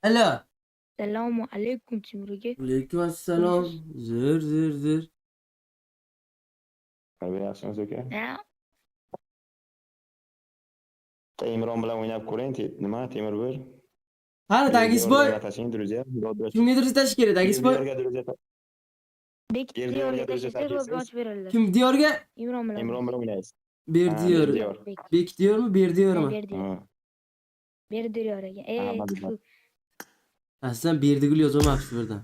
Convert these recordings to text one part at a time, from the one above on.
Alo. Assalomu alaykum Timur aka. Alaykum assalom. Zir. Yaxshimisiz aka? Ha, Imron bilan o'ynab ko'ring. Nima? Temir bir. Qani Dagisboy? Tashing, друзья. Kimga tash kerak Dagisboy? Diyorga друзья. Bekir Diyorga diyorga друзья tashlab tashlaysiz. ochib berildi. Kim diyorga? Imron bilan. Imron bilan o'ynaysiz. Berdiyor. Berdiyor. Bek diyormi? Berdiyormi? Ha. Berdiyor aka. Aha, Aslan Berdigul yozolmabsiz birdan.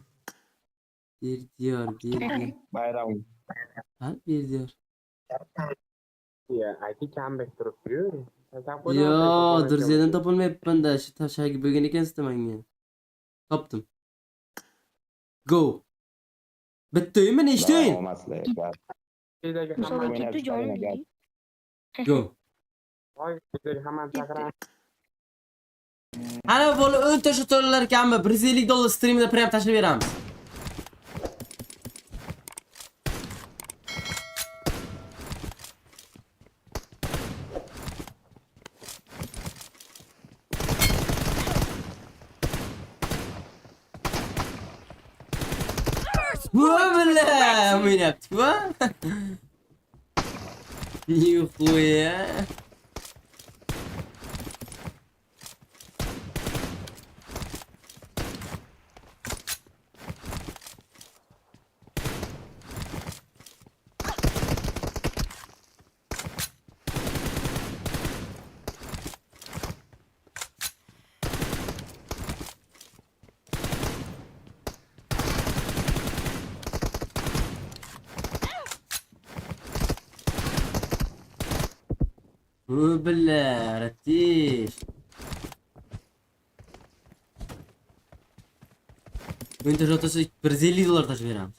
Berdiyor. Bayram. Ha, Berdiyor. Ya, ayki kambek turibdi-yu. Yo, Dirziyadan topolmayapman-da. Shu tashagi bo'lgan ekansiz menga. Topdim. Go. Bitta o'yinmi, nechta o'yin? Musoga ketdi jonim dedi. Go. Ana bola 10 ta shu to'lalar ekanmi? $150 streamida prem tashlab beramiz. Valla, oynayapti va. Yuxuya. Billah, ratish. Winter otasi $150 tashlab beramiz.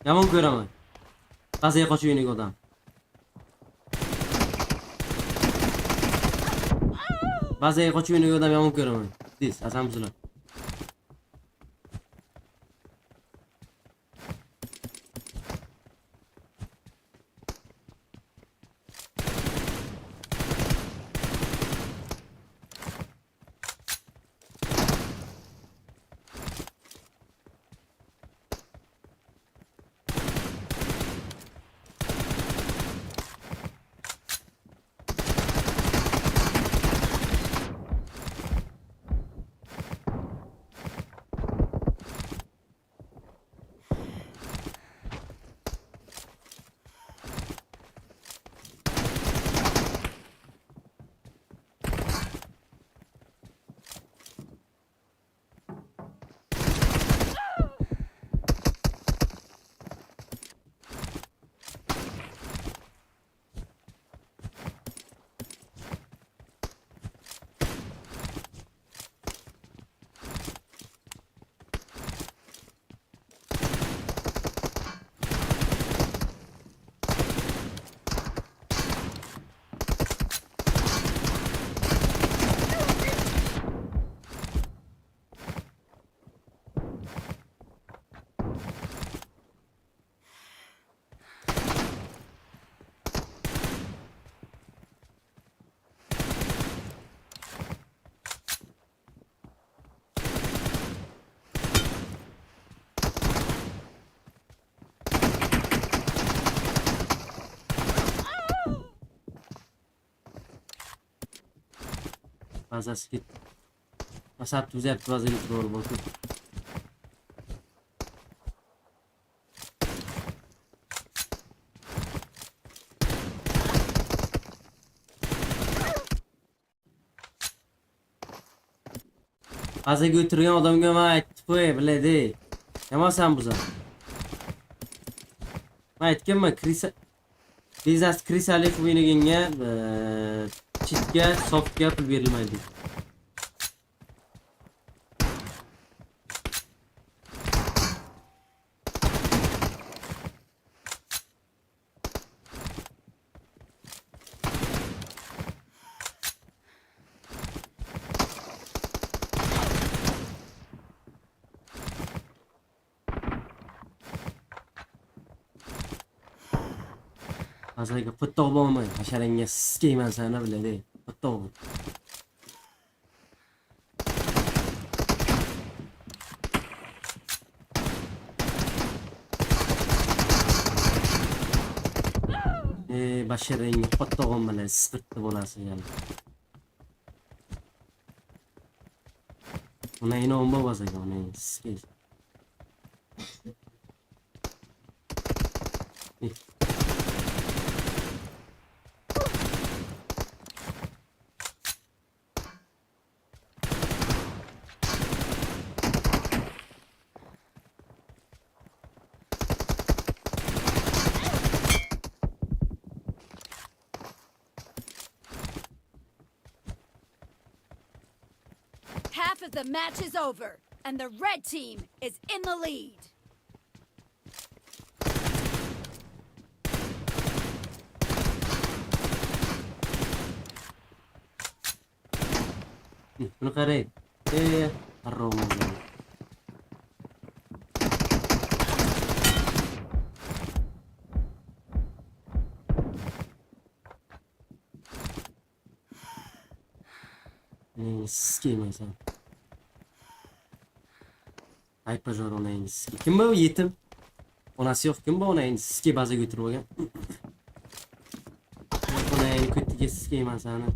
Yomon ko'raman. Qaziga qochib yurgan odam. Bazaga qochib yurgan odam yomon ko'raman. Siz, asamsizlar. Bazası git. Masat düzeltti bazı git doğru bakın. Bazı götürüyor adam göme tıpı bile değil. Ama sen bu zaman. Aytgan mi? Vizasi krisalik o'yiniga chitga, softga pul berilmaydi. Bazaga qo'ttoq bo'lmay, hasharangga skeyman sana biladi. Qo'ttoq. Basharangga qo'ttog'im bilan siqirtdi bo'lasiz yani. Ona inom bazaga, ona skey. Half of the match is over, and the red team is in the lead. Buni qarang. Harom. Skeymaysan. Hyperjor onang ski. Kim bu yetim? Onasi yo'q, kim bu onang ski bazaga o'tirib olgan? Onang ko'tiga skeyman sani.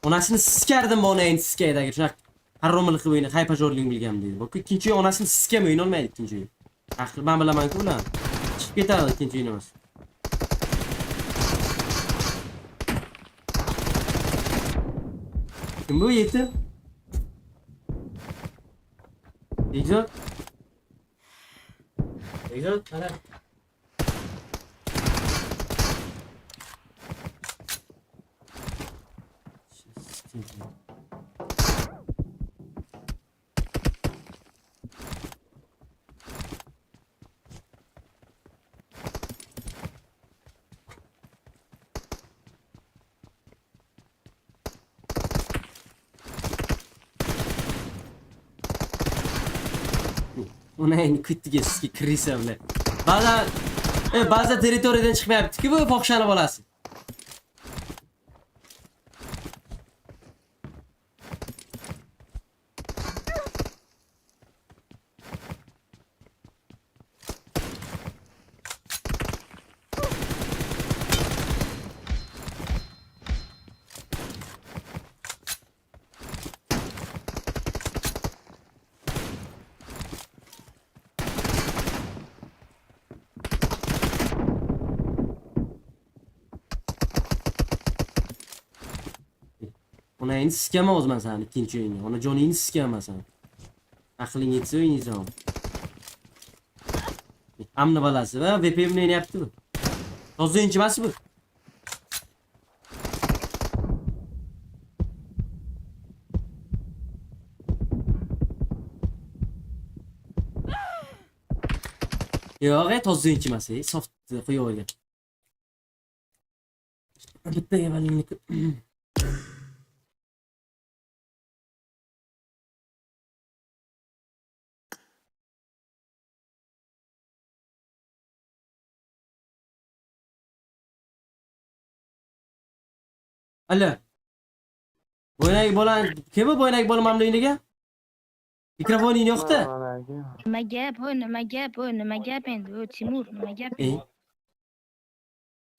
Onasini siskardim bu onang skiydagi shunaqa haromlik qilib o'yna, hyperjorlik bilgan deydi. Bu ikkinchi onasini siskam o'yna olmaydi ikkinchi. Axir men bilaman-ku ular. Chiqib ketadi ikkinchi o'ynamas. Kim bu yetim? Egzot. Egzot, qara. Ona endi kuttiga sizga kirisa bilan. Ba'zan territoriyadan chiqmayapti-ku bu fohishani bolasi. Ona endi skama o'zman sani ikkinchi o'yinga. Ona joningni skamasan. Aqling yetsa o'ynaysan. Amni balasi va VPN bilan o'ynayapti bu. Toza o'yinchi emas bu. Yo'q, toza o'yinchi emas, soft qo'yib olgan. Bittaga balingni Alo. Bo'ynagi bolan, kim bu bo'ynagi bola mamla uyniga? Mikrofoning yo'q-da. Nima gap, nima gap endi? O Timur, nima gap?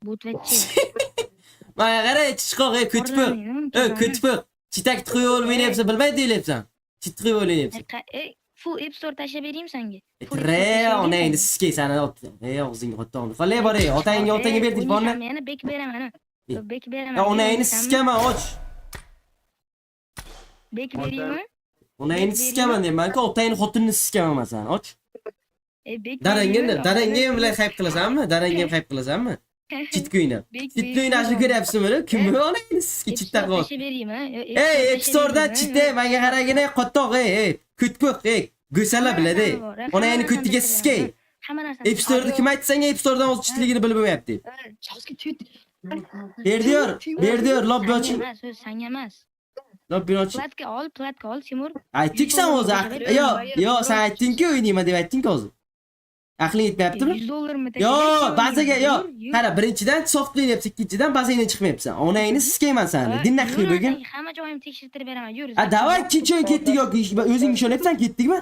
Bo'tvachi. Mana qara, chiqoq, ko'tpiq. Ko'tpiq. Chitak qo'yib o'ynayapsan, bilmaydi deyapsan. Chit qo'yib o'ynayapsan. Full App Store tashlab beraymi senga? Ona endi sizga sani og'zingga qo'ydim. Qolay boray, otangga ber telefonni. Meni bek beraman. Bek beraman. Ona endi sizgami och. Bek beraymi? Ona endi sizgaman deyman-ku, otangni xotinini sizgaman sen, och. Bek. Darangga bilan hayp qilasanmi? Darangga ham hayp qilasanmi? Chitko'yni. Chitko'yni ashli ko'ryapsizmi? Kim bu? Ona endi sizga chitda qo'y. App Store'da chitda menga qaragina qottoq, ko'tpiq, go'sala biladi. Ona endi ko'tiga sizgay. App Store'da kim aytsa senga App Store'dan o'z chitligini bilib o'yapti. Chasga tut. Berdiyor, lobby oching. So'z senga emas. Lobbini och. Platka ol Timur. Aytding-san o'zi. Yo, sen aytding-ku o'ynayman deb aytding-ku o'zi. Aqling yetmayaptimi? $100 Yo, bazaga yo. Qara, birinchidan soft o'ynayapsan, ikkinchidan bazangdan chiqmayapsan. Onangni siskayman seni. Dinna qil bugun. Hamma joyimni tekshirtirib beraman. Yur. Davay ikkinchi o'yin ketdik yoki o'zing ishonyapsan, ketdikmi?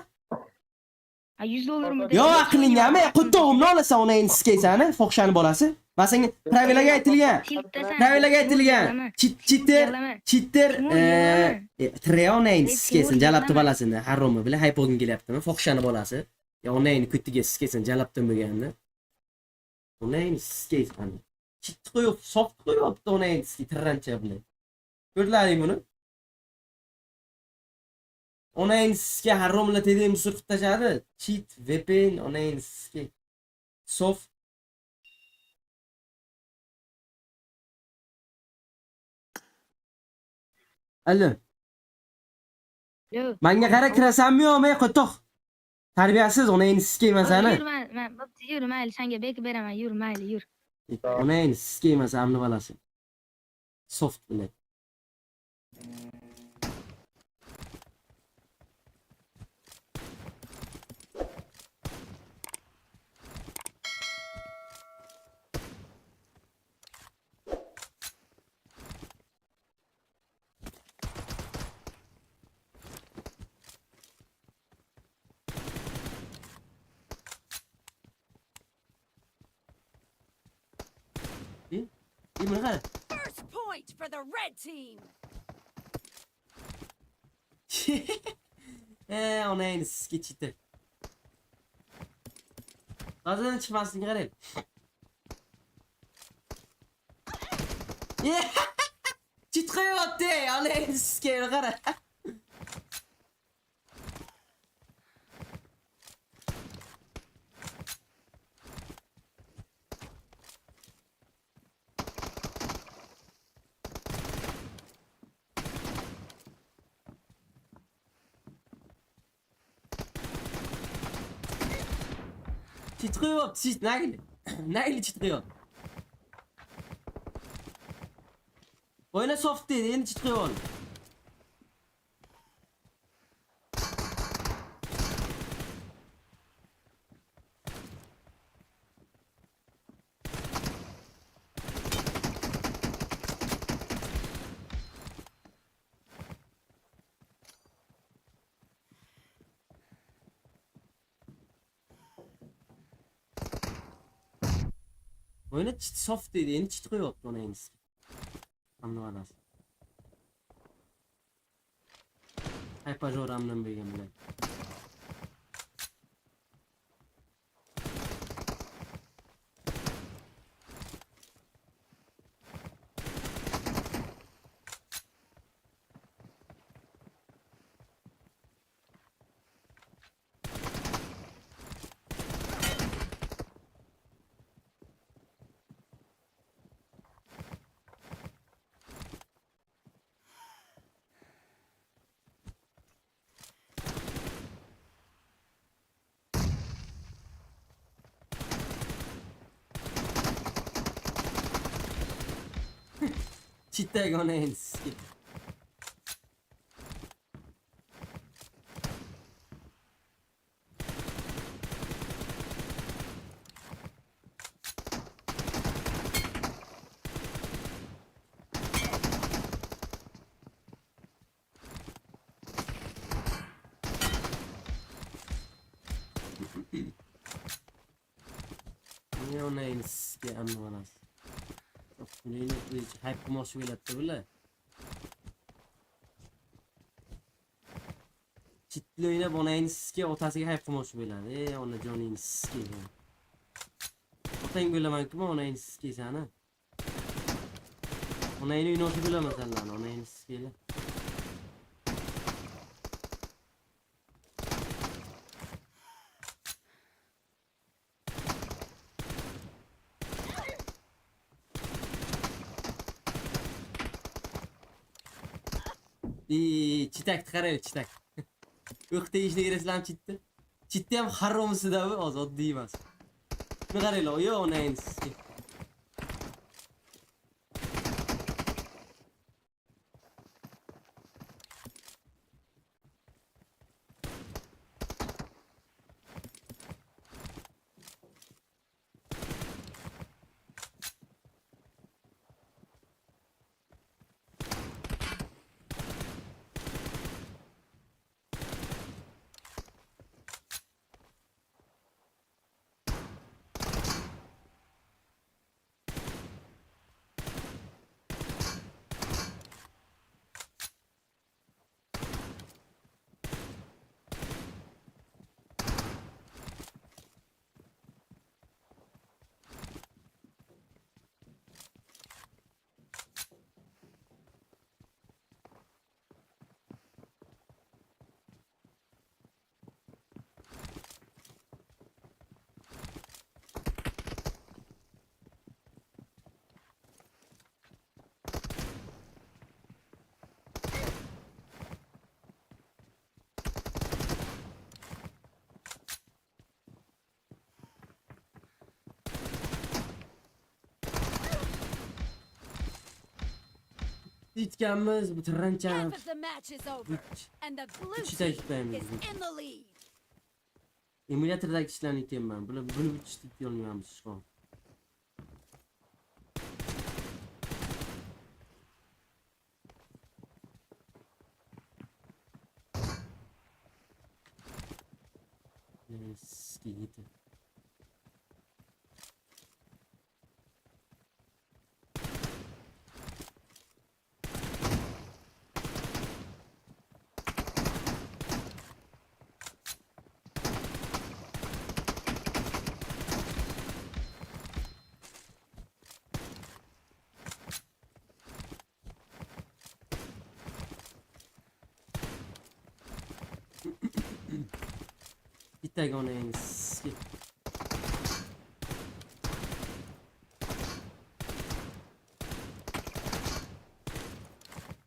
$100 Yo, aqlingami? Qutog'imni olasan, onangni siskaysan, fohshani bolasi. Va senga pravilaga aytilgan. Pravilaga aytilgan. Chitter, Treonangni siskaysan, jalabti bolasini. Harromi bilan haypog'in kelyaptimi? Fohshani bolasi. Ya onangni kutiga siskaysan, jalabdan bo'lganda. Onangni siskaysan. Chit qo'yib, soft qo'yibdi onangni siskay tirrancha bilan. Ko'rdilaring buni? Onangni siskay harromla tedem surqib tashadi. Cheat, VPN, onangni siskay. Soft. Allo. Yo. Menga qara kirasanmi yo'qmi, qo'toq? Tarbiyasiz onangni siskayman seni. Yur, mayli, senga bekib beraman. Yur, mayli, yur. Onangni siskayman samni bolasi. Soft bilan. Buni qara. First point for the red team. Onangni siskay chiti. Bazadan chiqmasligini qarang. Chit qo'yapti, onangni siskay qara. Chit qo'yapti, chit nagli. Nagli chit qo'yapti. O'yna soft dedi, endi chit qo'yapti. O'yna chit soft dedi, endi chit qo'yapti onangni. Anlamadingiz. Hay pajoramdan bo'lgan bilan. Chitdagi onangni siskay. Ne onangni siskay anlamadingiz. Neyini qilish, hayp qilmoqchi bo'lyapti bular. Chitli o'ynab onangni siskay, otasiga hayp qilmoqchi bo'ladi. Ona joningni siskay. Otang bo'laman-ku, onangni siskay sani. Onangni o'ynashni bilaman senlarni, onangni siskaylar. Chitak qarang, chitak. O'q tegishli kirasizlar chitdi. Chitdi ham harromisida bu, oddiy emas. Buni qaranglar, yo onangni siskay. Yutganmiz, bu tiranchani. Half of the match is over, and the blue Üç team dakikaymış. is in the lead. Emülatordagi ishlarni aytyapman. Buni bichib yolmayapmiz şu an. Eski yedi. Bittaga o'ynaymiz.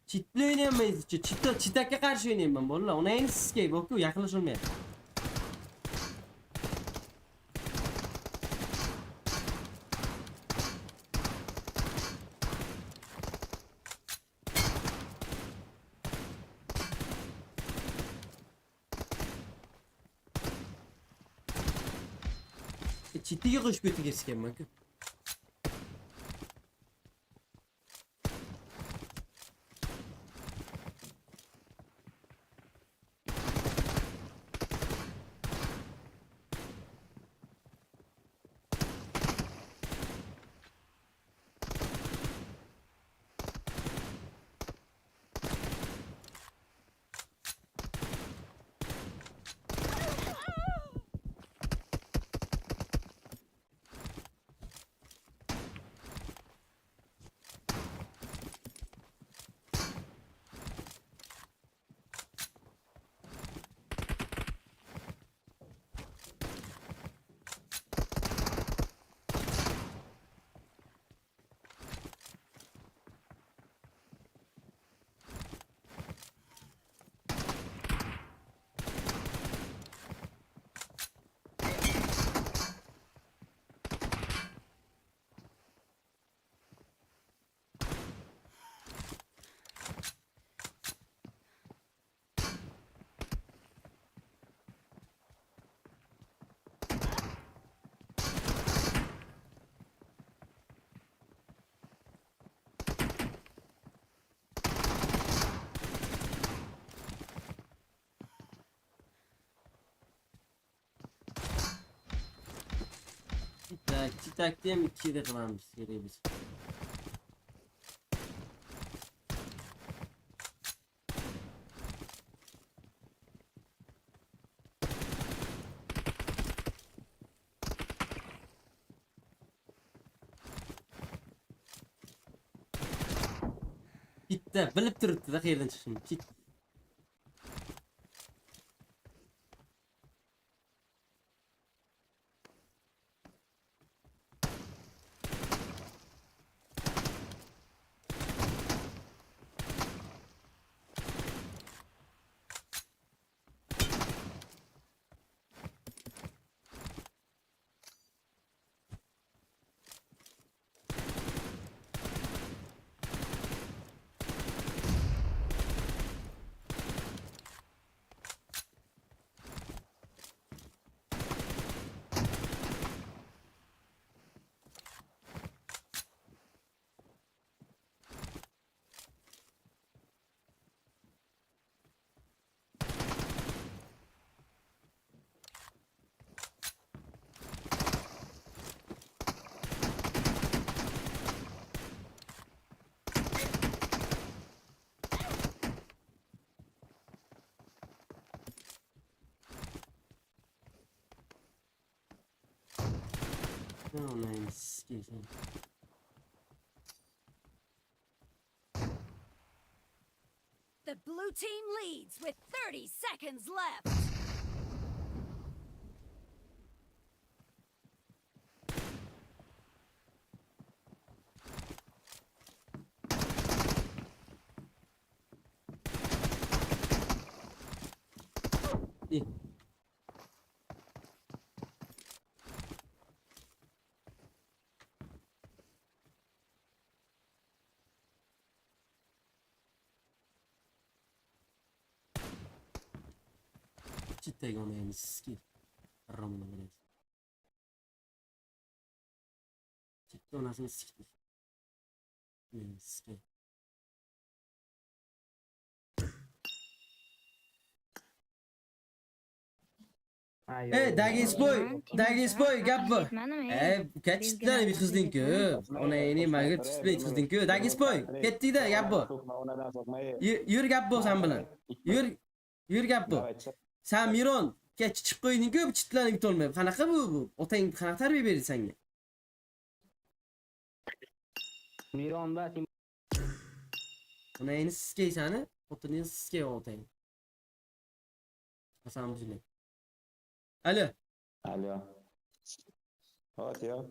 Chitli o'ynayapmiz. Chitakka qarshi o'ynayapman bolalar. O'ynaymiz sizga. Boku yaqinlasholmayapti. Chitiga qo'shib o'tirganman-ku. Chitak diyem 2'de kılarmış geriye biz. Bitti, bilip turibdi da qayerdan chiqishini. Oh, nice. Excuse me. The blue team leads with 30 seconds left. İyi. Çitteki onu en ski. Ramına böyle. Çitte onasını sikti. Ski. Dagis boy gap bu. Kaçtılar bir kızdın ki. Ona yeni market display kızdın ki. Dagis boy. Kettik de gap bu. Yür gap bu sen bilan. Yür gap bu. Sen Miron geç çıkıp koydun ki bu çitlerini bit olmuyor. Qanaqa bu? Otang qanaqa tarbiya berdi senga? Mironda Ona yeni siskey seni. Otini siskey otang. Hasan bizne. Alo. Alo. Hot yo.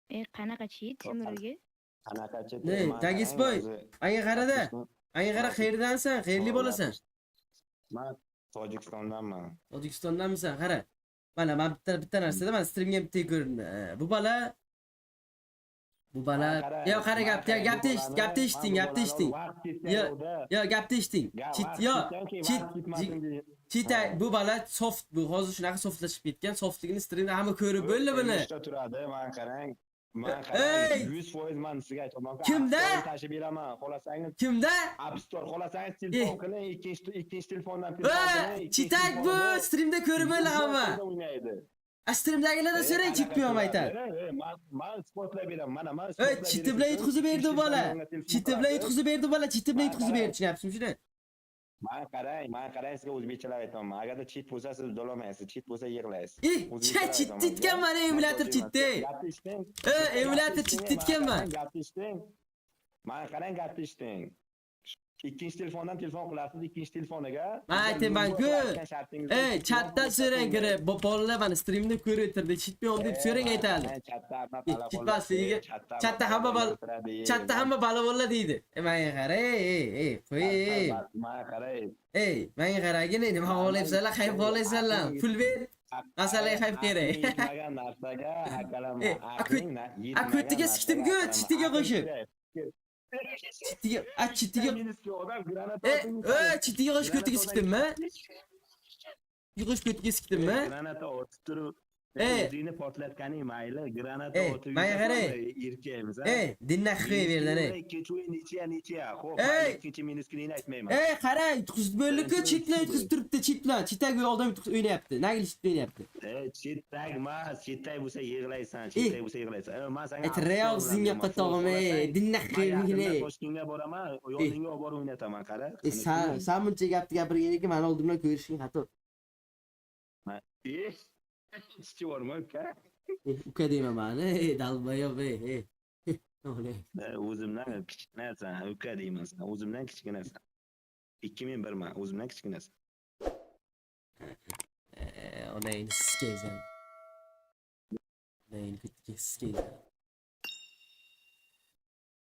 Qanaqa cheat Timurga? Qanaqa chet? Ne? Dagis boy. Anga qarada. Anga qara qayerdansan? Qayerli bo'lasan? Men Tojikistondanman. Tojikistondanmisan? Qara. Mana men bitta narsada men streamga bitta ko'rdim. Bu bola yo qara gapni eshiting. Yo gapni eshiting. Chit bu bola soft bu hozir shunaqa softlashib ketgan. Softligini streamda hamma ko'rib bo'ldi buni. Turadi, men qarang. Men Ey! 100% men sizga aytaman. Kimda? Tashib beraman. Xolasangiz Kimda? App Store xolasangiz telefon qiling, ikkinchi telefondan Chitak bu streamda ko'rib bo'ldi hamma. Streamdagilardan so'rang chit bu ham aytadi. Men sportlab beraman. Mana men Chiti bilan yetkazib berdi bu bola. Chiti bilan yetkazib berdi bola. Chiti bilan yetkazib berdi. Tushunyapsizmi shuni? Men qarang sizga o'zbekchalab aytaman. Agarda cheat bo'lsa siz udololmaysiz. Cheat bo'lsa yig'laysiz. Cheat ditganman emulator chitdi. Emulator cheat ditganman. Gapni eshiting. Men qarang gapni eshiting. Ikkinchi telefondan telefon qilasiz, ikkinchi telefoniga. Men aytayman-ku. Chatdan so'rang kirib, bolalar mana streamni ko'rib o'tirdi. Chitmayom deb so'rang aytadi. Chitmasligiga chatda hamma balavollar deydi. Menga qara, qo'y. Men qaray. Menga qaragin, nima olayapsanlar, qayb olayapsanlar? Pul ber. Masalaga qayb kerak. Degan narsaga hakalama. Akutiga sikdim-ku, chitiga qo'shib. Chitiga chitiga qo'shib ko'tiga sikdimmi? Yig'ish ko'tiga sikdimmi? Granata otib turib o'zingni portlatganing mayli, granata otib menga qarang. Erkakmiz. Dinna qo'y berdan. Ikkinchi o'yin necha. Xo'p, ikkinchi minuskini aytmayman. Qarang, tutqizib bo'ldi-ku, chitlar tutqizib turibdi, chitlar. Chitagi oldin o'ynayapti. Nagli chit o'ynayapti. Chittak emas, chittak bo'lsa yig'laysan, chittak bo'lsa yig'laysan. Men senga real zinga qotog'im, dinna qo'ymagini. Toshkentga boraman, yoningga olib borib o'ynataman, qara. Sen buncha gapni gapirganingga men oldimdan ko'rishing xato. Ichki bormi, uka? Uka deyman mani, dalbayob, O'zimdan kichkinasan, uka deyman sen. O'zimdan kichkinasan. 2001man, o'zimdan kichkinasan. Ona endi skeysan. Ona endi skeysan.